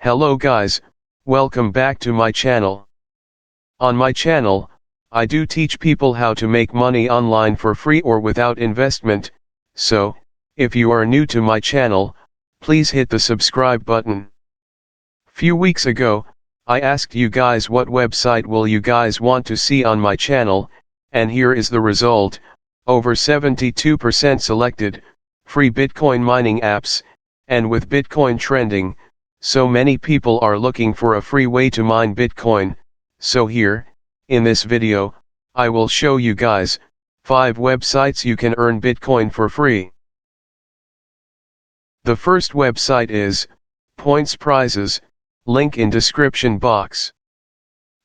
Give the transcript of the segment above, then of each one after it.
Hello guys, welcome back to my channel. On my channel, I do teach people how to make money online for free or without investment, so, if you are new to my channel, please hit the subscribe button. Few weeks ago, I asked you guys what website will you guys want to see on my channel, and here is the result. Over 72% selected, free Bitcoin mining apps, and with Bitcoin trending, so many people are looking for a free way to mine Bitcoin, so here, in this video, I will show you guys, 5 websites you can earn Bitcoin for free. The first website is, Points Prizes, link in description box.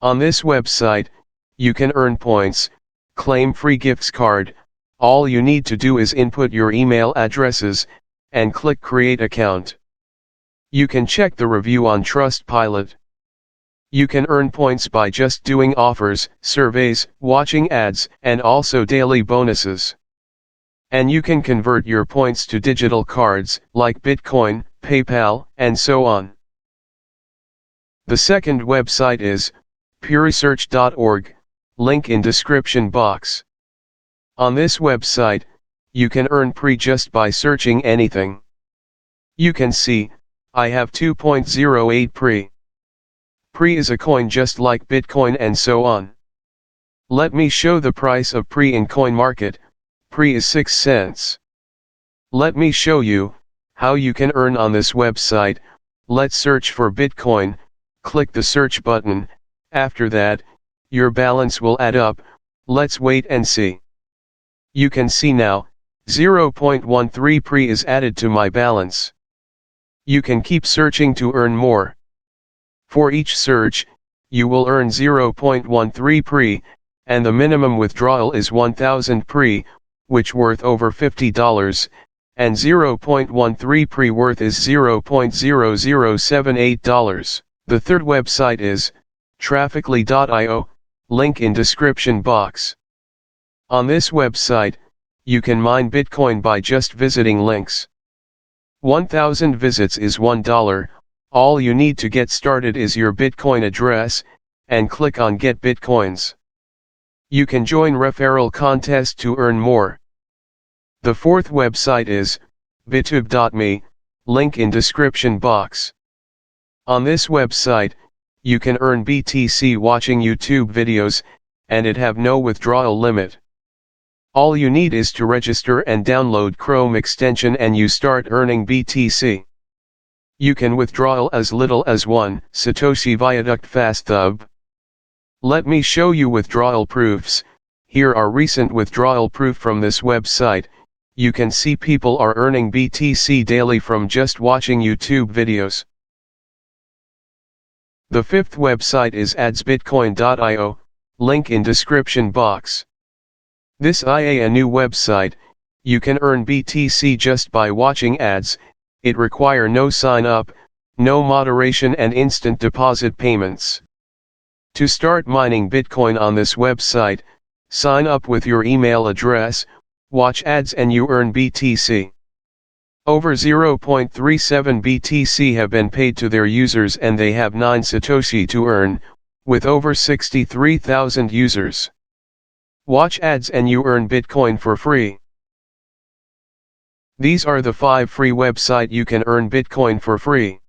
On this website, you can earn points, claim free gifts card. All you need to do is input your email addresses, and click create account. You can check the review on Trustpilot. You can earn points by just doing offers, surveys, watching ads, and also daily bonuses. And you can convert your points to digital cards, like Bitcoin, PayPal, and so on. The second website is, puresearch.org, link in description box. On this website, you can earn pre just by searching anything. You can see, I have 2.08 pre. Pre is a coin just like Bitcoin and so on. Let me show the price of pre in coin market. Pre is 6 cents. Let me show you how you can earn on this website. Let's search for Bitcoin, click the search button. After that, your balance will add up. Let's wait and see. You can see now, 0.13 pre is added to my balance. You can keep searching to earn more. For each search, you will earn 0.13 pre, and the minimum withdrawal is 1000 pre, which worth over $50, and 0.13 pre worth is $0.0078. The third website is, Trafficingio, link in description box. On this website, you can mine Bitcoin by just visiting links. 1000 visits is $1, all you need to get started is your Bitcoin address, and click on Get Bitcoins. You can join referral contest to earn more. The fourth website is, bitube.me, link in description box. On this website, you can earn BTC watching YouTube videos, and it have no withdrawal limit. All you need is to register and download Chrome extension and you start earning BTC. You can withdraw as little as 1 Satoshi via Bitube. Let me show you withdrawal proofs. Here are recent withdrawal proof from this website. You can see people are earning BTC daily from just watching YouTube videos. The fifth website is Adsbitcoin.io, link in description box. This is a new website. You can earn BTC just by watching ads. It require no sign up, no moderation and instant deposit payments. To start mining Bitcoin on this website, sign up with your email address, watch ads and you earn BTC. Over 0.37 BTC have been paid to their users and they have 9 Satoshi to earn, with over 63,000 users. Watch ads and you earn Bitcoin for free. These are the 5 free websites you can earn Bitcoin for free.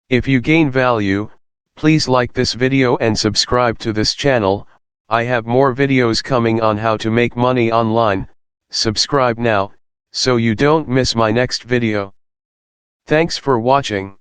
If you gain value, please like this video and subscribe to this channel. I have more videos coming on how to make money online. Subscribe now, so you don't miss my next video. Thanks for watching.